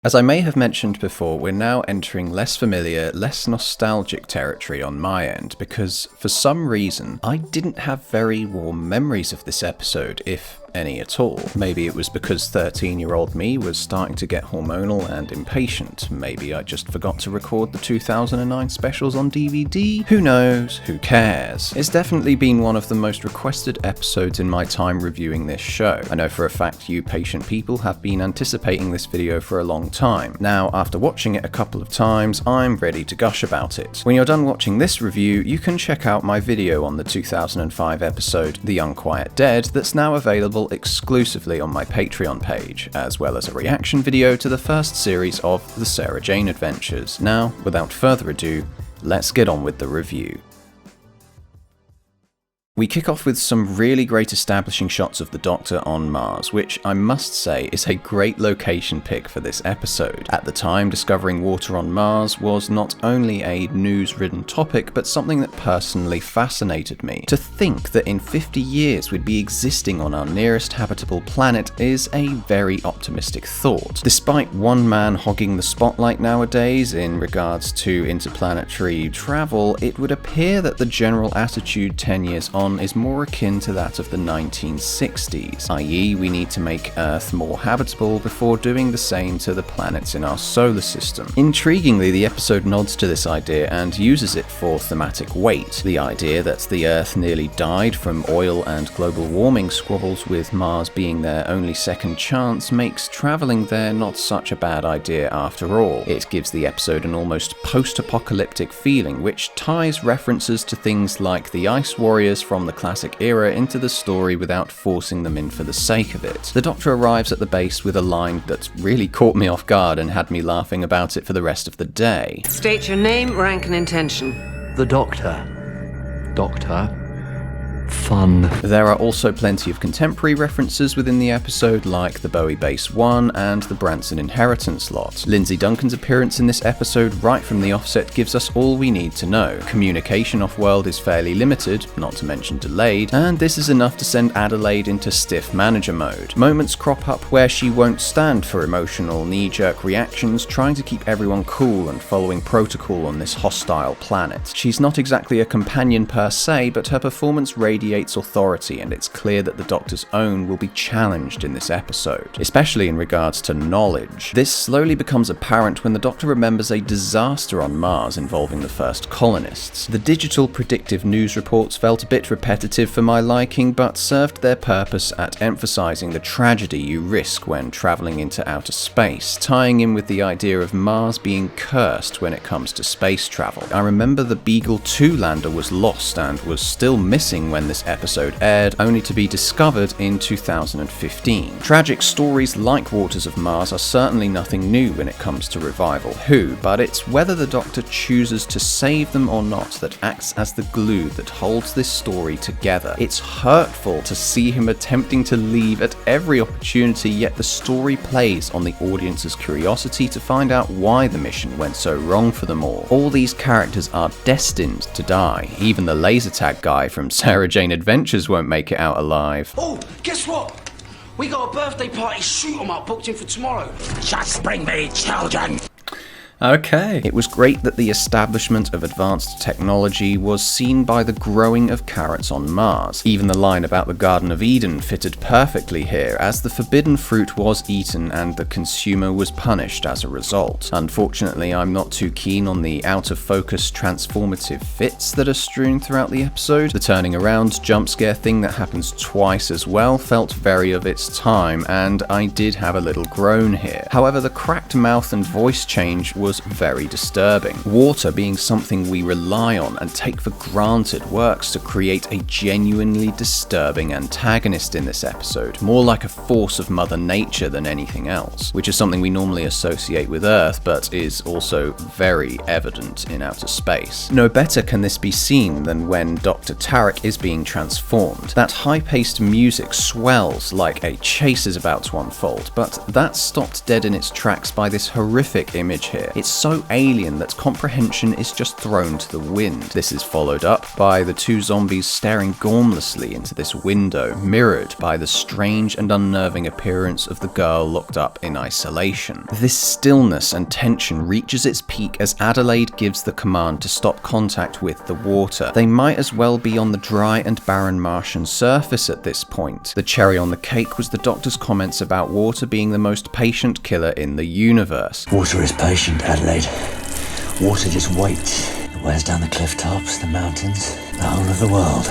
As I may have mentioned before, we're now entering less familiar, less nostalgic territory on my end, because for some reason, I didn't have very warm memories of this episode, if any at all. Maybe it was because 13-year-old me was starting to get hormonal and impatient. Maybe I just forgot to record the 2009 specials on DVD. Who knows? Who cares? It's definitely been one of the most requested episodes in my time reviewing this show. I know for a fact you patient people have been anticipating this video for a long time. Now, after watching it a couple of times, I'm ready to gush about it. When you're done watching this review, you can check out my video on the 2005 episode, The Unquiet Dead, that's now available exclusively on my Patreon page, as well as a reaction video to the first series of the Sarah Jane Adventures. Now, without further ado, let's get on with the review. We kick off with some really great establishing shots of the Doctor on Mars, which I must say is a great location pick for this episode. At the time, discovering water on Mars was not only a news-ridden topic, but something that personally fascinated me. To think that in 50 years we'd be existing on our nearest habitable planet is a very optimistic thought. Despite one man hogging the spotlight nowadays in regards to interplanetary travel, it would appear that the general attitude 10 years on is more akin to that of the 1960s, i.e. we need to make Earth more habitable before doing the same to the planets in our solar system. Intriguingly, the episode nods to this idea and uses it for thematic weight. The idea that the Earth nearly died from oil and global warming squabbles, with Mars being their only second chance, makes travelling there not such a bad idea after all. It gives the episode an almost post-apocalyptic feeling, which ties references to things like the Ice Warriors from the classic era into the story without forcing them in for the sake of it. The Doctor arrives at the base with a line that really caught me off guard and had me laughing about it for the rest of the day. State your name, rank and intention. The Doctor. Doctor. Fun. There are also plenty of contemporary references within the episode, like the Bowie Base 1 and the Branson Inheritance lot. Lindsay Duncan's appearance in this episode right from the offset gives us all we need to know. Communication off-world is fairly limited, not to mention delayed, and this is enough to send Adelaide into stiff manager mode. Moments crop up where she won't stand for emotional knee-jerk reactions, trying to keep everyone cool and following protocol on this hostile planet. She's not exactly a companion per se, but her performance radiates authority, and it's clear that the Doctor's own will be challenged in this episode, especially in regards to knowledge. This slowly becomes apparent when the Doctor remembers a disaster on Mars involving the first colonists. The digital predictive news reports felt a bit repetitive for my liking, but served their purpose at emphasizing the tragedy you risk when traveling into outer space, tying in with the idea of Mars being cursed when it comes to space travel. I remember the Beagle 2 lander was lost and was still missing when this episode aired, only to be discovered in 2015. Tragic stories like Waters of Mars are certainly nothing new when it comes to Revival Who, but it's whether the Doctor chooses to save them or not that acts as the glue that holds this story together. It's hurtful to see him attempting to leave at every opportunity, yet the story plays on the audience's curiosity to find out why the mission went so wrong for them all. All these characters are destined to die. Even the laser tag guy from Sarah Jane Adventures won't make it out alive. Oh, guess what? We got a birthday party shoot 'em up booked in for tomorrow. Just bring me children. Okay. It was great that the establishment of advanced technology was seen by the growing of carrots on Mars. Even the line about the Garden of Eden fitted perfectly here, as the forbidden fruit was eaten and the consumer was punished as a result. Unfortunately, I'm not too keen on the out-of-focus transformative fits that are strewn throughout the episode. The turning around jump scare thing that happens twice as well felt very of its time, and I did have a little groan here. However, the cracked mouth and voice change was very disturbing. Water being something we rely on and take for granted works to create a genuinely disturbing antagonist in this episode, more like a force of Mother Nature than anything else, which is something we normally associate with Earth, but is also very evident in outer space. No better can this be seen than when Dr. Tarek is being transformed. That high-paced music swells like a chase is about to unfold, but that's stopped dead in its tracks by this horrific image here. It's so alien that comprehension is just thrown to the wind. This is followed up by the two zombies staring gormlessly into this window, mirrored by the strange and unnerving appearance of the girl locked up in isolation. This stillness and tension reaches its peak as Adelaide gives the command to stop contact with the water. They might as well be on the dry and barren Martian surface at this point. The cherry on the cake was the Doctor's comments about water being the most patient killer in the universe. Water is patient, Adelaide. Water just waits. It wears down the cliff tops, the mountains, the whole of the world.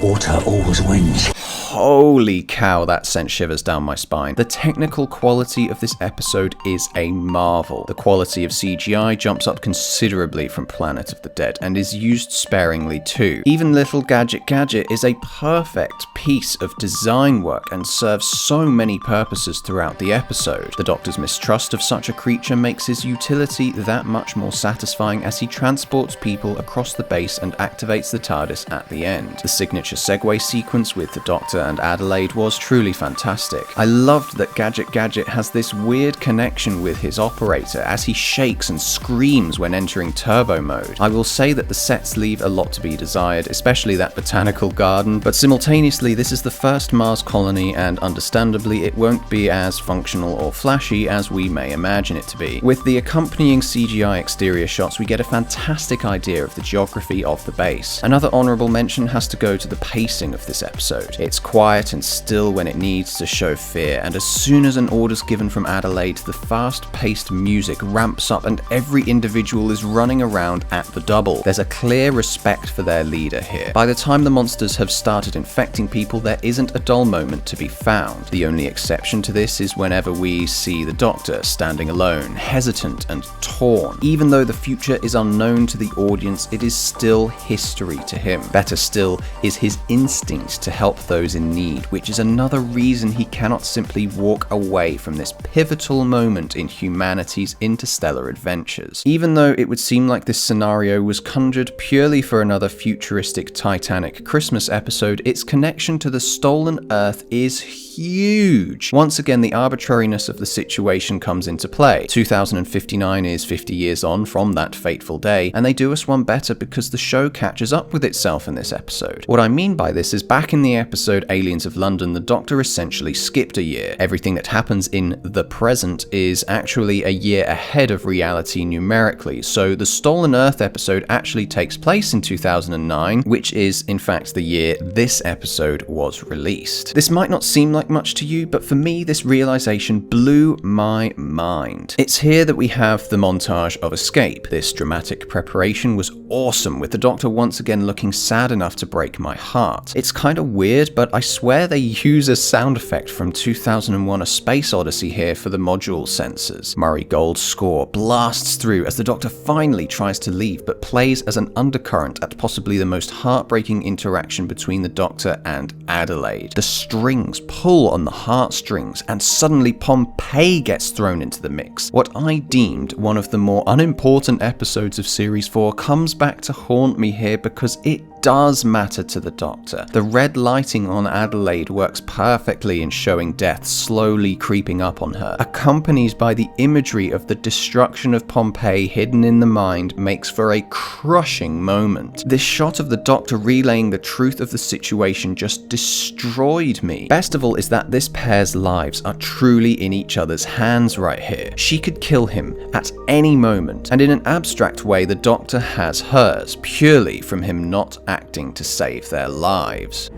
Water always wins. Holy cow, that sent shivers down my spine. The technical quality of this episode is a marvel. The quality of CGI jumps up considerably from Planet of the Dead and is used sparingly too. Even Little Gadget is a perfect piece of design work and serves so many purposes throughout the episode. The Doctor's mistrust of such a creature makes his utility that much more satisfying as he transports people across the base and activates the TARDIS at the end. The signature segue sequence with the Doctor and Adelaide was truly fantastic. I loved that Gadget has this weird connection with his operator as he shakes and screams when entering turbo mode. I will say that the sets leave a lot to be desired, especially that botanical garden, but simultaneously this is the first Mars colony and understandably it won't be as functional or flashy as we may imagine it to be. With the accompanying CGI exterior shots we get a fantastic idea of the geography of the base. Another honourable mention has to go to the pacing of this episode. It's quiet and still when it needs to show fear, and as soon as an order's given from Adelaide, the fast-paced music ramps up and every individual is running around at the double. There's a clear respect for their leader here. By the time the monsters have started infecting people, there isn't a dull moment to be found. The only exception to this is whenever we see the Doctor standing alone, hesitant and torn. Even though the future is unknown to the audience, it is still history to him. Better still is his instinct to help those in need, which is another reason he cannot simply walk away from this pivotal moment in humanity's interstellar adventures. Even though it would seem like this scenario was conjured purely for another futuristic Titanic Christmas episode, its connection to the stolen Earth is huge. Once again, the arbitrariness of the situation comes into play. 2059 is 50 years on from that fateful day, and they do us one better because the show catches up with itself in this episode. What I mean by this is back in the episode Aliens of London, the Doctor essentially skipped a year. Everything that happens in the present is actually a year ahead of reality numerically, so the Stolen Earth episode actually takes place in 2009, which is in fact the year this episode was released. This might not seem like much to you, but for me this realization blew my mind. It's here that we have the montage of escape. This dramatic preparation was awesome, with the Doctor once again looking sad enough to break my heart. It's kind of weird, but I swear they use a sound effect from 2001: A Space Odyssey here for the module sensors. Murray Gold's score blasts through as the Doctor finally tries to leave, but plays as an undercurrent at possibly the most heartbreaking interaction between the Doctor and Adelaide. The strings pull on the heartstrings, and suddenly Pompeii gets thrown into the mix. What I deemed one of the more unimportant episodes of Series 4 comes back to haunt me here because it does matter to the Doctor. The red lighting on Adelaide works perfectly in showing death slowly creeping up on her. Accompanied by the imagery of the destruction of Pompeii hidden in the mind makes for a crushing moment. This shot of the Doctor relaying the truth of the situation just destroyed me. Best of all is that this pair's lives are truly in each other's hands right here. She could kill him at any moment, and in an abstract way the Doctor has hers, purely from him not acting to save their lives.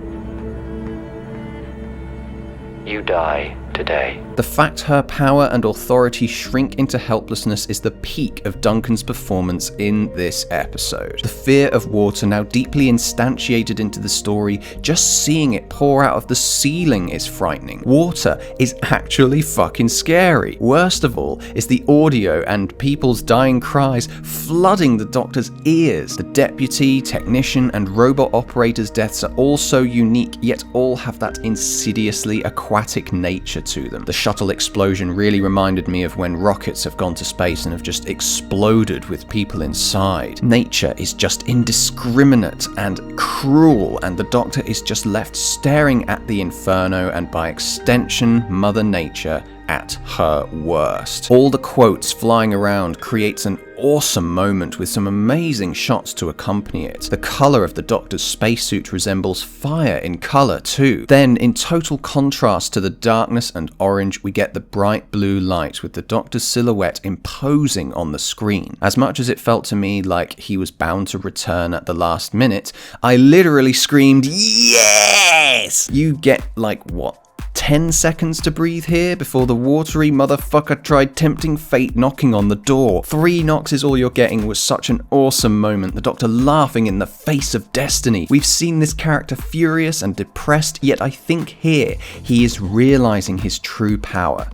You die today. The fact her power and authority shrink into helplessness is the peak of Duncan's performance in this episode. The fear of water now deeply instantiated into the story, just seeing it pour out of the ceiling is frightening. Water is actually fucking scary. Worst of all is the audio and people's dying cries flooding the Doctor's ears. The deputy, technician, and robot operator's deaths are all so unique, yet all have that insidiously aquatic nature to them. The Shuttle Explosion really reminded me of when rockets have gone to space and have just exploded with people inside. Nature is just indiscriminate and cruel, and the Doctor is just left staring at the inferno, and by extension, Mother Nature, at her worst. All the quotes flying around creates an awesome moment with some amazing shots to accompany it. The colour of the Doctor's spacesuit resembles fire in colour too. Then, in total contrast to the darkness and orange, we get the bright blue light with the Doctor's silhouette imposing on the screen. As much as it felt to me like he was bound to return at the last minute, I literally screamed, "Yes!" You get, like, what? 10 seconds to breathe here before the watery motherfucker tried tempting fate knocking on the door. 3 knocks is all you're getting was such an awesome moment. The Doctor laughing in the face of destiny. We've seen this character furious and depressed, yet I think here he is realizing his true power.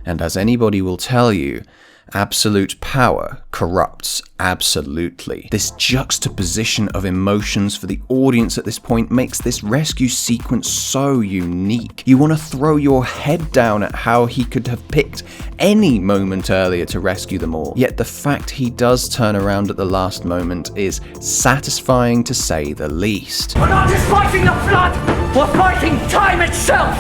And as anybody will tell you, absolute power corrupts absolutely. This juxtaposition of emotions for the audience at this point makes this rescue sequence so unique. You want to throw your head down at how he could have picked any moment earlier to rescue them all. Yet the fact he does turn around at the last moment is satisfying to say the least. We're not just fighting the flood, we're fighting time itself!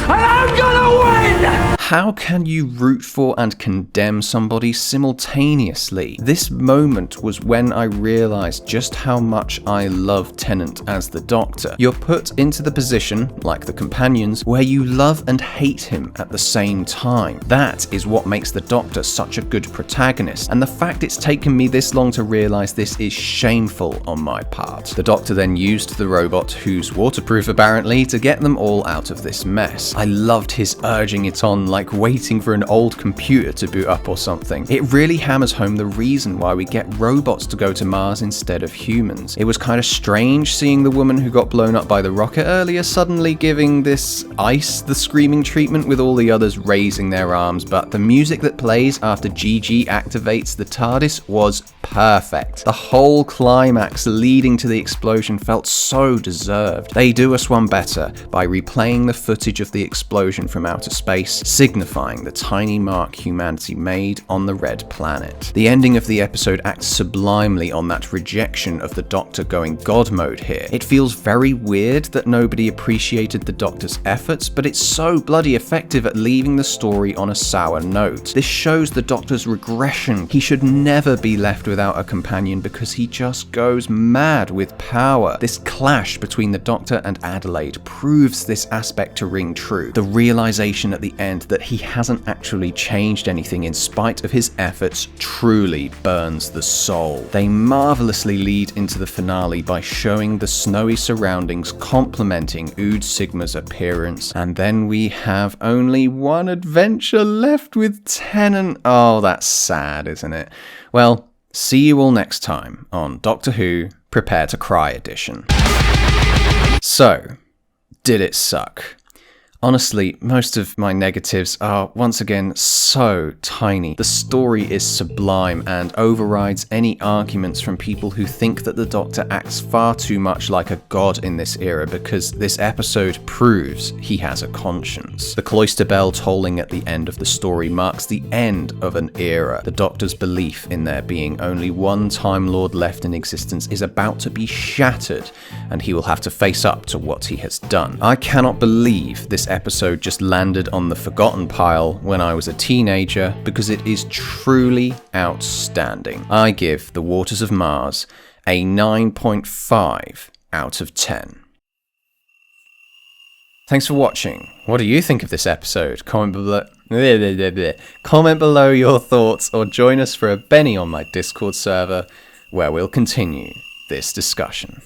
And I'm gonna win! How can you root for and condemn somebody simultaneously? This moment was when I realised just how much I love Tennant as the Doctor. You're put into the position, like the companions, where you love and hate him at the same time. That is what makes the Doctor such a good protagonist, and the fact it's taken me this long to realise this is shameful on my part. The Doctor then used the robot, who's waterproof apparently, to get them all out of this mess. I loved his urging it on like waiting for an old computer to boot up or something. It really hammers home the reason why we get robots to go to Mars instead of humans. It was kind of strange seeing the woman who got blown up by the rocket earlier suddenly giving this ice the screaming treatment with all the others raising their arms, but the music that plays after GG activates the TARDIS was perfect. The whole climax leading to the explosion felt so deserved. They do us one better by replaying the footage of the explosion from outer space, signifying the tiny mark humanity made on the red planet. The ending of the episode acts sublimely on that rejection of the Doctor going God mode here. It feels very weird that nobody appreciated the Doctor's efforts, but it's so bloody effective at leaving the story on a sour note. This shows the Doctor's regression. He should never be left without a companion because he just goes mad with power. This clash between the Doctor and Adelaide proves this aspect to ring true. The realization at the end that he hasn't actually changed anything in spite of his efforts truly burns the soul. They marvelously lead into the finale by showing the snowy surroundings complementing Ood Sigma's appearance, and then we have only one adventure left with Tennant. Oh, that's sad, isn't it? Well, see you all next time on Doctor Who Prepare to Cry edition. So, did it suck? Honestly, most of my negatives are once again so tiny. The story is sublime and overrides any arguments from people who think that the Doctor acts far too much like a god in this era, because this episode proves he has a conscience. The cloister bell tolling at the end of the story marks the end of an era. The Doctor's belief in there being only one Time Lord left in existence is about to be shattered, and he will have to face up to what he has done. I cannot believe this episode just landed on the forgotten pile when I was a teenager, because it is truly outstanding. I give The Waters of Mars a 9.5 out of 10. Thanks for watching. What do you think of this episode? Comment below your thoughts, or join us for a Benny on my Discord server where we'll continue this discussion.